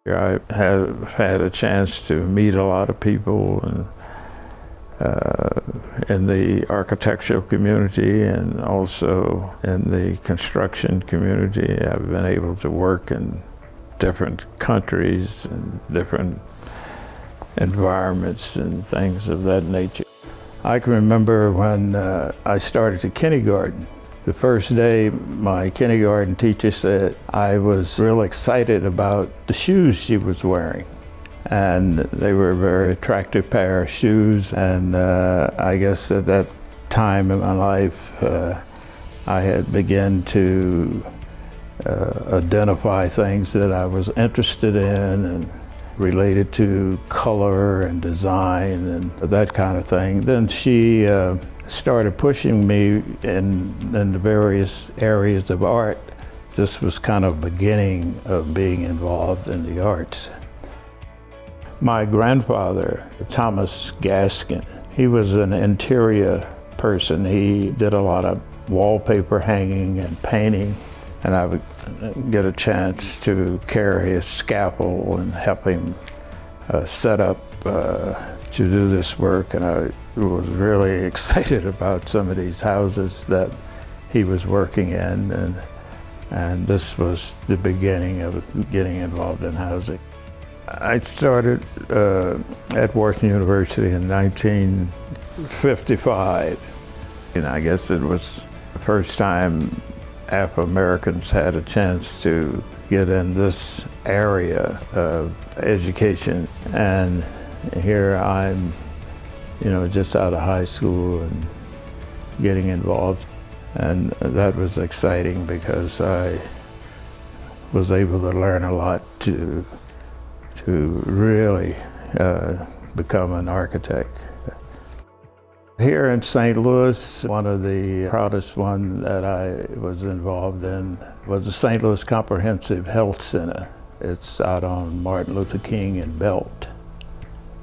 I have had a chance to meet a lot of people and in the architectural community and also in the construction community. I've been able to work in different countries and different environments and things of that nature. I can remember when I started the kindergarten. The first day, my kindergarten teacher said I was real excited about the shoes she was wearing. And they were a very attractive pair of shoes. And I guess at that time in my life, I had begun to identify things that I was interested in and related to color and design and that kind of thing. Then she started pushing me in the various areas of art. This was kind of beginning of being involved in the arts. My grandfather, Thomas Gaskin, he was an interior person. He did a lot of wallpaper hanging and painting, and I would get a chance to carry his scaffold and help him set up to do this work. And I was really excited about some of these houses that he was working in, and this was the beginning of getting involved in housing. I started at Wharton University in 1955, and I guess it was the first time Afro-Americans had a chance to get in this area of education. And here I'm, just out of high school and getting involved. And that was exciting because I was able to learn a lot to really become an architect. Here in St. Louis, one of the proudest ones that I was involved in was the St. Louis Comprehensive Health Center. It's out on Martin Luther King and Belt.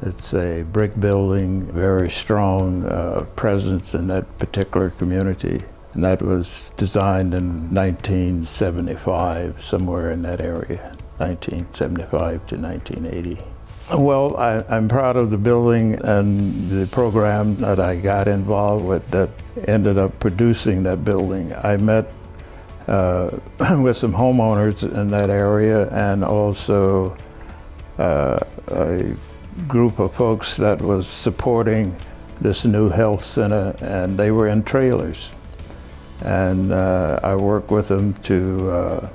It's a brick building, very strong presence in that particular community. And that was designed in 1975, somewhere in that area, 1975 to 1980. Well, I'm proud of the building and the program that I got involved with that ended up producing that building. I met with some homeowners in that area and also a group of folks that was supporting this new health center, and they were in trailers. And I worked with them to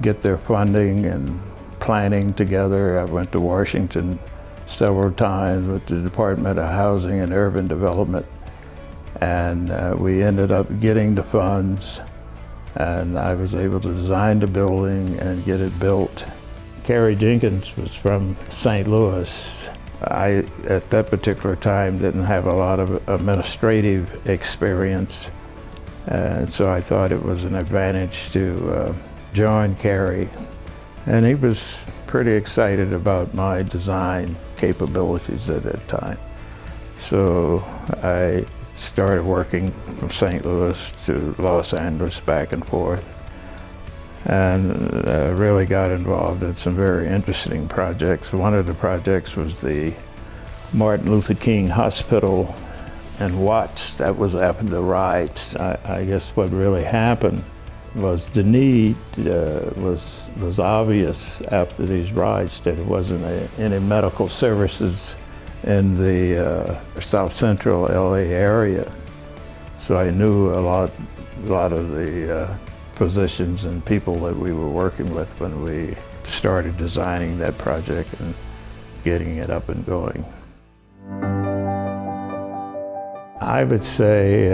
get their funding and planning together. I went to Washington several times with the Department of Housing and Urban Development, and we ended up getting the funds, and I was able to design the building and get it built. Carrie Jenkins was from St. Louis. I, at that particular time, didn't have a lot of administrative experience, and so I thought it was an advantage to join Carrie. And he was pretty excited about my design capabilities at that time. So I started working from St. Louis to Los Angeles, back and forth, and really got involved in some very interesting projects. One of the projects was the Martin Luther King Hospital in Watts. That was after the riots. I guess what really happened was the need was obvious after these riots that there wasn't any medical services in the South Central LA area. So I knew a lot of the physicians and people that we were working with when we started designing that project and getting it up and going. I would say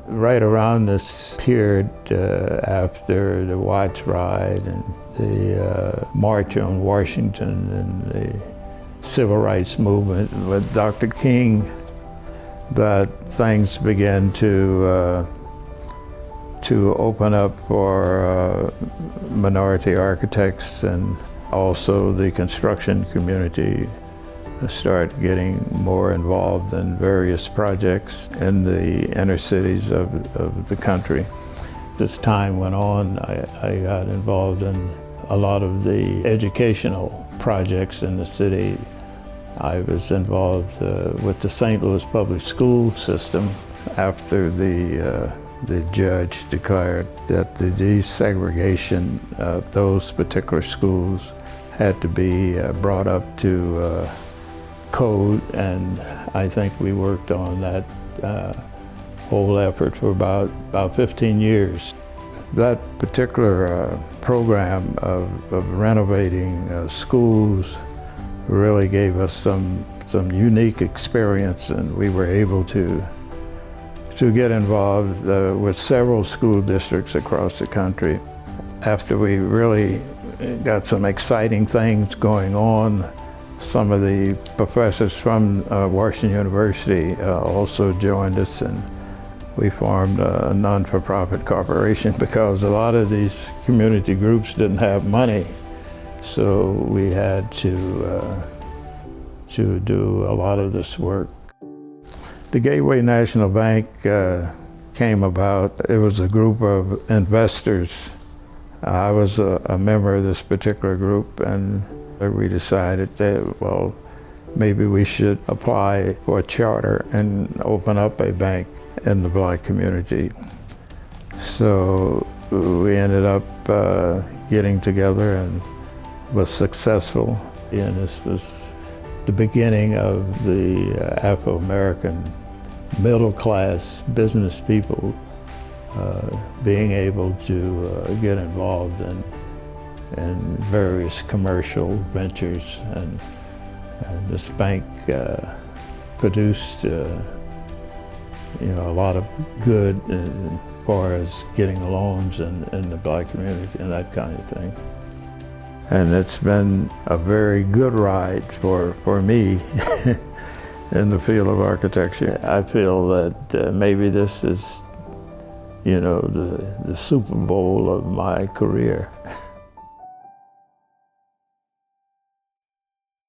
right around this period after the Watts riot and the March on Washington and the Civil Rights Movement with Dr. King, that things began to open up for minority architects, and also the construction community start getting more involved in various projects in the inner cities of the country. As time went on, I got involved in a lot of the educational projects in the city. I was involved with the St. Louis public school system after the judge declared that the desegregation of those particular schools had to be brought up to code, and I think we worked on that whole effort for about 15 years. That particular program of renovating schools really gave us some unique experience, and we were able to get involved with several school districts across the country. After we really got some exciting things going on, some of the professors from Washington University also joined us, and we formed a non-for-profit corporation because a lot of these community groups didn't have money. So we had to do a lot of this work. The Gateway National Bank came about. It was a group of investors. I was a member of this particular group, and we decided that, well, maybe we should apply for a charter and open up a bank in the Black community. So we ended up getting together and was successful. And this was the beginning of the Afro-American middle-class business people being able to get involved in various commercial ventures, and this bank produced a lot of good as far as getting loans in the Black community and that kind of thing. And it's been a very good ride for me in the field of architecture. I feel that maybe this is, the Super Bowl of my career.